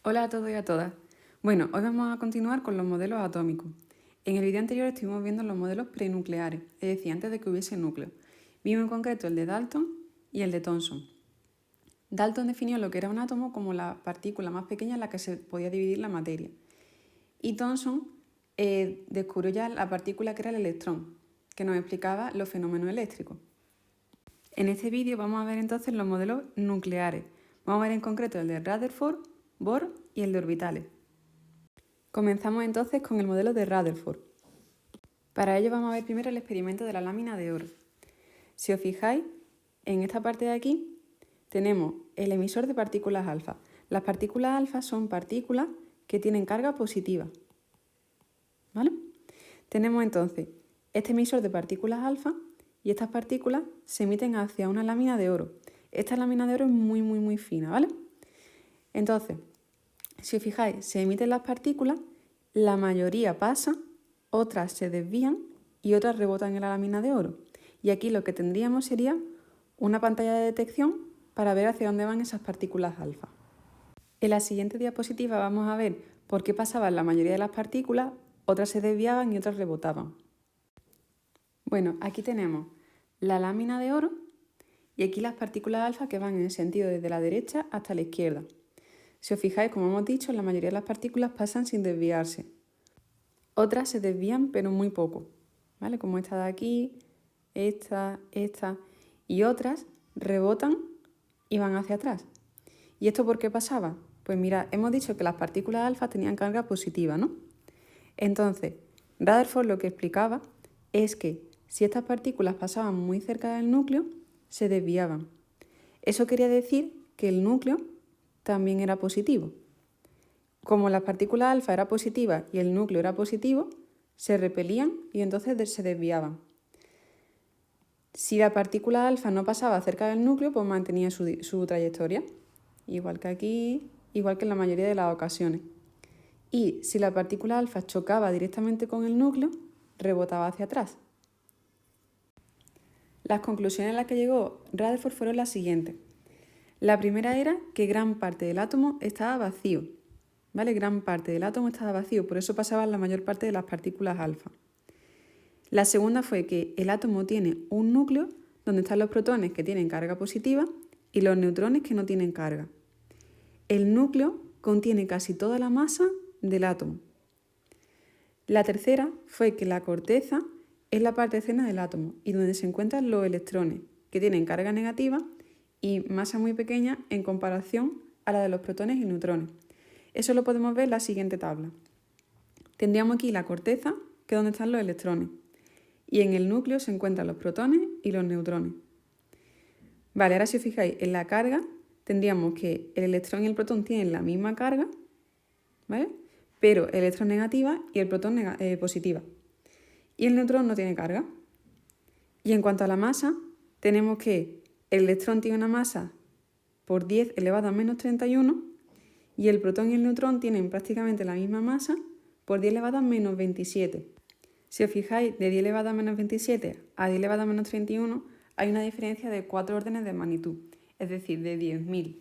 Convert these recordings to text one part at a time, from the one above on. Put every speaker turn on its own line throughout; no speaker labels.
Hola a todos y a todas. Bueno, hoy vamos a continuar con los modelos atómicos. En el vídeo anterior estuvimos viendo los modelos prenucleares, es decir, antes de que hubiese núcleo. Vimos en concreto el de Dalton y el de Thomson. Dalton definió lo que era un átomo como la partícula más pequeña en la que se podía dividir la materia. Y Thomson descubrió ya la partícula que era el electrón, que nos explicaba los fenómenos eléctricos. En este vídeo vamos a ver entonces los modelos nucleares. Vamos a ver en concreto el de Rutherford, Bohr y el de orbitales. Comenzamos entonces con el modelo de Rutherford. Para ello vamos a ver primero el experimento de la lámina de oro. Si os fijáis, en esta parte de aquí tenemos el emisor de partículas alfa. Las partículas alfa son partículas que tienen carga positiva. ¿Vale? Tenemos entonces este emisor de partículas alfa y estas partículas se emiten hacia una lámina de oro. Esta lámina de oro es muy fina, ¿vale? Entonces, si os fijáis, se emiten las partículas, la mayoría pasa, otras se desvían y otras rebotan en la lámina de oro. Y aquí lo que tendríamos sería una pantalla de detección para ver hacia dónde van esas partículas alfa. En la siguiente diapositiva vamos a ver por qué pasaban la mayoría de las partículas, otras se desviaban y otras rebotaban. Bueno, aquí tenemos la lámina de oro y aquí las partículas alfa que van en el sentido desde la derecha hasta la izquierda. Si os fijáis, como hemos dicho, la mayoría de las partículas pasan sin desviarse. Otras se desvían, pero muy poco, ¿vale? Como esta de aquí, esta, y otras rebotan y van hacia atrás. ¿Y esto por qué pasaba? Pues mira, hemos dicho que las partículas alfa tenían carga positiva, ¿no? Entonces, Rutherford lo que explicaba es que si estas partículas pasaban muy cerca del núcleo, se desviaban. Eso quería decir que el núcleo también era positivo. Como la partícula alfa era positiva y el núcleo era positivo, se repelían y entonces se desviaban. Si la partícula alfa no pasaba cerca del núcleo, pues mantenía su trayectoria, igual que aquí, igual que en la mayoría de las ocasiones. Y si la partícula alfa chocaba directamente con el núcleo, rebotaba hacia atrás. Las conclusiones a las que llegó Rutherford fueron las siguientes. La primera era que gran parte del átomo estaba vacío, ¿vale? Gran parte del átomo estaba vacío, por eso pasaban la mayor parte de las partículas alfa. La segunda fue que el átomo tiene un núcleo donde están los protones que tienen carga positiva y los neutrones que no tienen carga. El núcleo contiene casi toda la masa del átomo. La tercera fue que la corteza es la parte externa del átomo y donde se encuentran los electrones, que tienen carga negativa y masa muy pequeña en comparación a la de los protones y neutrones. Eso lo podemos ver en la siguiente tabla. Tendríamos aquí la corteza, que es donde están los electrones, y en el núcleo se encuentran los protones y los neutrones. Vale, ahora si os fijáis en la carga, tendríamos que el electrón y el protón tienen la misma carga, ¿vale? Pero el electrón negativa y el protón positiva. Y el neutrón no tiene carga. Y en cuanto a la masa, tenemos que el electrón tiene una masa por 10 elevado a menos 31 y el protón y el neutrón tienen prácticamente la misma masa por 10 elevado a menos 27. Si os fijáis, de 10 elevado a menos 27 a 10 elevado a menos 31 hay una diferencia de 4 órdenes de magnitud, es decir, de 10.000.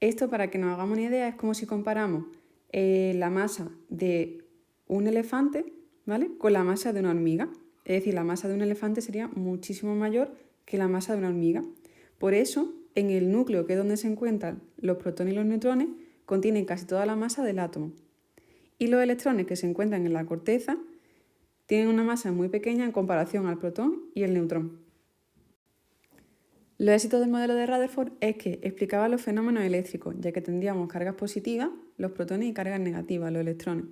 Esto, para que nos hagamos una idea, es como si comparamos la masa de un elefante, ¿vale?, con la masa de una hormiga. Es decir, la masa de un elefante sería muchísimo mayor que la masa de una hormiga. Por eso, en el núcleo, que es donde se encuentran los protones y los neutrones, contienen casi toda la masa del átomo. Y los electrones que se encuentran en la corteza tienen una masa muy pequeña en comparación al protón y el neutrón. Los éxitos del modelo de Rutherford es que explicaba los fenómenos eléctricos, ya que tendríamos cargas positivas, los protones, y cargas negativas, los electrones.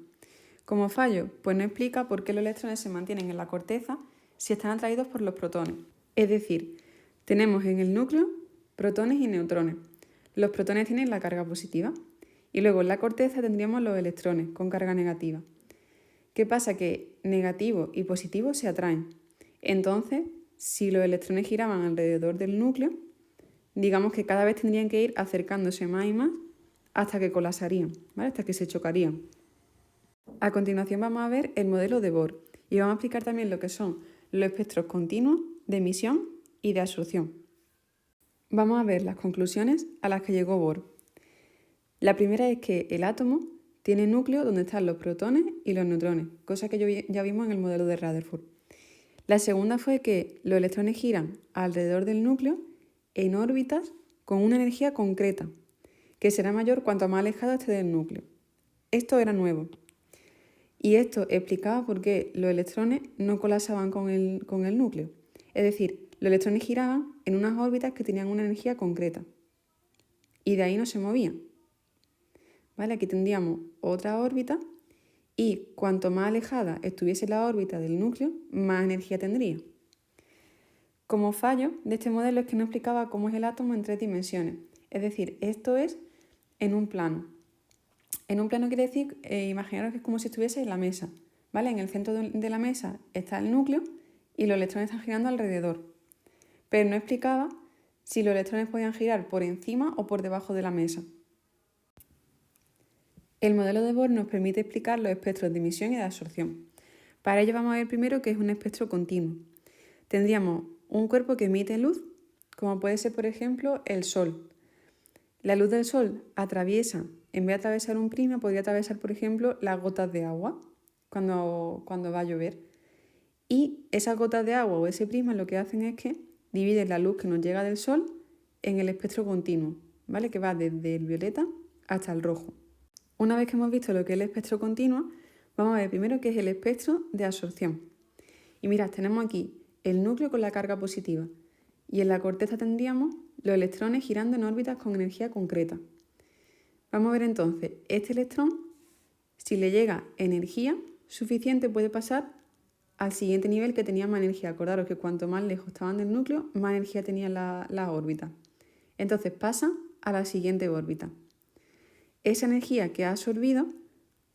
Como fallo, pues no explica por qué los electrones se mantienen en la corteza si están atraídos por los protones. Es decir, tenemos en el núcleo protones y neutrones. Los protones tienen la carga positiva y luego en la corteza tendríamos los electrones con carga negativa. ¿Qué pasa? Que negativo y positivo se atraen. Entonces, si los electrones giraban alrededor del núcleo, digamos que cada vez tendrían que ir acercándose más y más hasta que colapsarían, ¿vale?, hasta que se chocarían. A continuación vamos a ver el modelo de Bohr y vamos a explicar también lo que son los espectros continuos de emisión y de absorción. Vamos a ver las conclusiones a las que llegó Bohr. La primera es que el átomo tiene núcleo donde están los protones y los neutrones, cosa que ya vimos en el modelo de Rutherford. La segunda fue que los electrones giran alrededor del núcleo en órbitas con una energía concreta, que será mayor cuanto más alejado esté del núcleo. Esto era nuevo. Y esto explicaba por qué los electrones no colapsaban con el núcleo. Es decir, los electrones giraban en unas órbitas que tenían una energía concreta. Y de ahí no se movían. ¿Vale? Aquí tendríamos otra órbita y cuanto más alejada estuviese la órbita del núcleo, más energía tendría. Como fallo de este modelo es que no explicaba cómo es el átomo en 3 dimensiones. Es decir, esto es en un plano. En un plano quiere decir, imaginaros que es como si estuviese en la mesa. ¿Vale? En el centro de la mesa está el núcleo y los electrones están girando alrededor. Pero no explicaba si los electrones podían girar por encima o por debajo de la mesa. El modelo de Bohr nos permite explicar los espectros de emisión y de absorción. Para ello vamos a ver primero qué es un espectro continuo. Tendríamos un cuerpo que emite luz, como puede ser por ejemplo el Sol. La luz del Sol atraviesa, en vez de atravesar un prisma, podría atravesar por ejemplo las gotas de agua cuando va a llover. Y esas gotas de agua o ese prisma lo que hacen es que dividen la luz que nos llega del Sol en el espectro continuo, ¿vale? Que va desde el violeta hasta el rojo. Una vez que hemos visto lo que es el espectro continuo, vamos a ver primero qué es el espectro de absorción. Y mirad, tenemos aquí el núcleo con la carga positiva y en la corteza tendríamos los electrones girando en órbitas con energía concreta. Vamos a ver entonces, este electrón, si le llega energía suficiente, puede pasar al siguiente nivel que tenía más energía. Acordaros que cuanto más lejos estaban del núcleo, más energía tenían las órbitas. Entonces pasa a la siguiente órbita. Esa energía que ha absorbido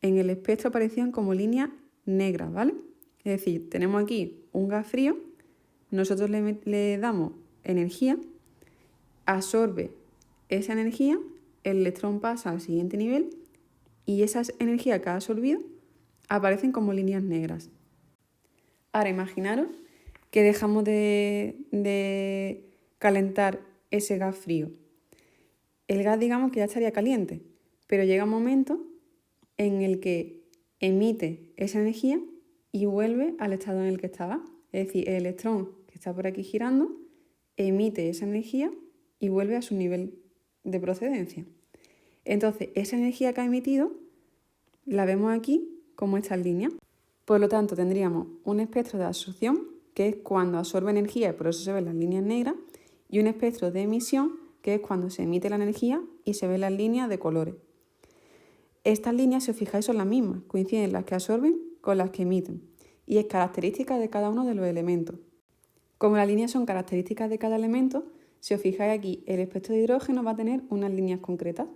en el espectro aparecían como líneas negras, ¿vale? Es decir, tenemos aquí un gas frío, nosotros le damos energía, absorbe esa energía, el electrón pasa al siguiente nivel y esa energía que ha absorbido aparecen como líneas negras. Ahora imaginaros que dejamos de calentar ese gas frío. El gas, digamos que ya estaría caliente, pero llega un momento en el que emite esa energía y vuelve al estado en el que estaba. Es decir, el electrón que está por aquí girando emite esa energía y vuelve a su nivel de procedencia. Entonces, esa energía que ha emitido la vemos aquí como esta línea. Por lo tanto, tendríamos un espectro de absorción, que es cuando absorbe energía y por eso se ven las líneas negras, y un espectro de emisión, que es cuando se emite la energía y se ven las líneas de colores. Estas líneas, si os fijáis, son las mismas, coinciden las que absorben con las que emiten, y es característica de cada uno de los elementos. Como las líneas son características de cada elemento, si os fijáis aquí, el espectro de hidrógeno va a tener unas líneas concretas.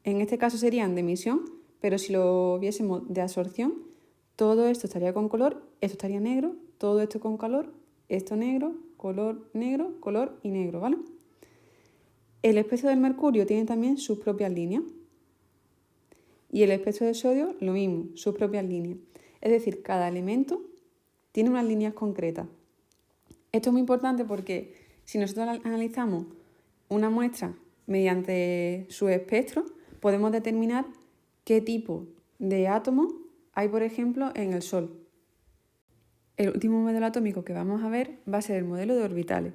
En este caso serían de emisión, pero si lo viésemos de absorción, todo esto estaría con color, esto estaría negro, todo esto con color, esto negro, color y negro, ¿vale? El espectro del mercurio tiene también sus propias líneas. Y el espectro de sodio, lo mismo, sus propias líneas. Es decir, cada elemento tiene unas líneas concretas. Esto es muy importante porque si nosotros analizamos una muestra mediante su espectro, podemos determinar qué tipo de átomos hay, por ejemplo, en el Sol. El último modelo atómico que vamos a ver va a ser el modelo de orbitales.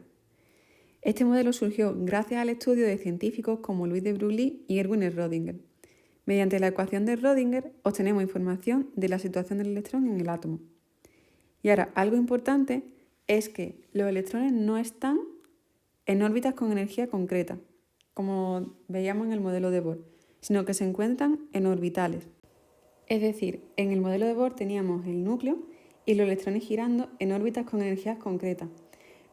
Este modelo surgió gracias al estudio de científicos como Louis de Broglie y Erwin Schrödinger. Mediante la ecuación de Schrödinger obtenemos información de la situación del electrón en el átomo. Y ahora, algo importante es que los electrones no están en órbitas con energía concreta, como veíamos en el modelo de Bohr, sino que se encuentran en orbitales. Es decir, en el modelo de Bohr teníamos el núcleo y los electrones girando en órbitas con energías concretas.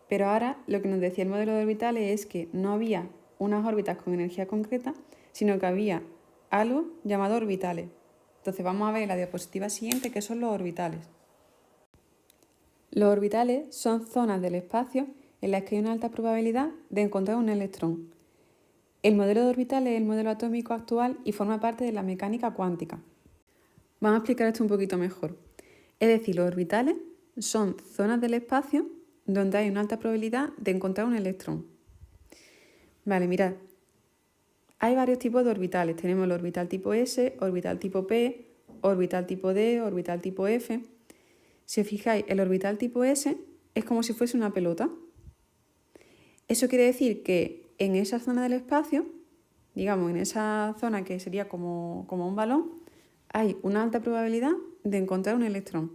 Pero ahora lo que nos decía el modelo de orbitales es que no había unas órbitas con energía concreta, sino que había algo llamado orbitales. Entonces vamos a ver en la diapositiva siguiente qué son los orbitales. Los orbitales son zonas del espacio en las que hay una alta probabilidad de encontrar un electrón. El modelo de orbitales es el modelo atómico actual y forma parte de la mecánica cuántica. Vamos a explicar esto un poquito mejor. Es decir, los orbitales son zonas del espacio donde hay una alta probabilidad de encontrar un electrón. Vale, mirad. Hay varios tipos de orbitales. Tenemos el orbital tipo S, orbital tipo P, orbital tipo D, orbital tipo F. Si os fijáis, el orbital tipo S es como si fuese una pelota. Eso quiere decir que en esa zona del espacio, digamos en esa zona que sería como un balón, hay una alta probabilidad de encontrar un electrón.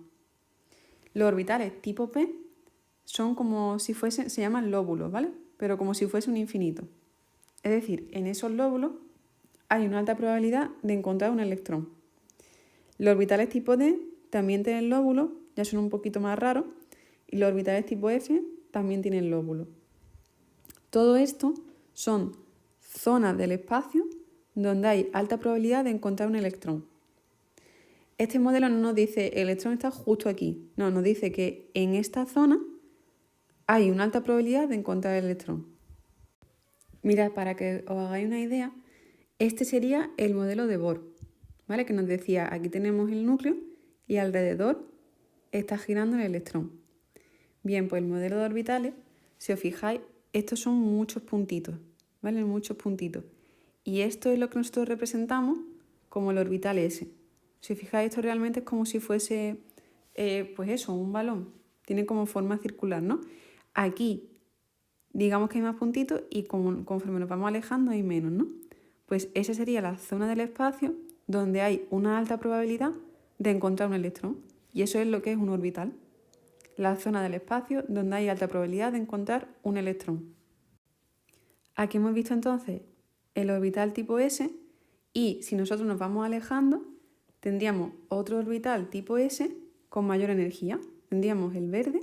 Los orbitales tipo P son como si fuesen, se llaman lóbulos, ¿vale? Pero como si fuese un infinito. Es decir, en esos lóbulos hay una alta probabilidad de encontrar un electrón. Los orbitales tipo D también tienen lóbulos, ya son un poquito más raros, y los orbitales tipo F también tienen lóbulos. Todo esto son zonas del espacio donde hay alta probabilidad de encontrar un electrón. Este modelo no nos dice el electrón está justo aquí, no, nos dice que en esta zona hay una alta probabilidad de encontrar el electrón. Mirad, para que os hagáis una idea, este sería el modelo de Bohr, ¿vale? Que nos decía, aquí tenemos el núcleo y alrededor está girando el electrón. Bien, pues el modelo de orbitales, si os fijáis, estos son muchos puntitos, ¿vale? Muchos puntitos. Y esto es lo que nosotros representamos como el orbital S. Si os fijáis, esto realmente es como si fuese, pues eso, un balón. Tiene como forma circular, ¿no? Aquí digamos que hay más puntitos y conforme nos vamos alejando hay menos, ¿no? Pues esa sería la zona del espacio donde hay una alta probabilidad de encontrar un electrón. Y eso es lo que es un orbital. La zona del espacio donde hay alta probabilidad de encontrar un electrón. Aquí hemos visto entonces el orbital tipo S y si nosotros nos vamos alejando tendríamos otro orbital tipo S con mayor energía. Tendríamos el verde,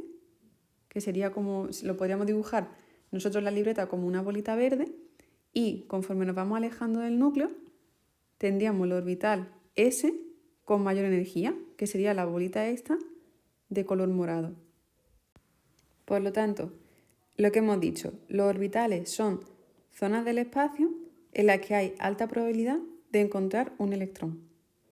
que sería como, lo podríamos dibujar nosotros en la libreta como una bolita verde, y conforme nos vamos alejando del núcleo, tendríamos el orbital S con mayor energía, que sería la bolita esta de color morado. Por lo tanto, lo que hemos dicho, los orbitales son zonas del espacio en las que hay alta probabilidad de encontrar un electrón.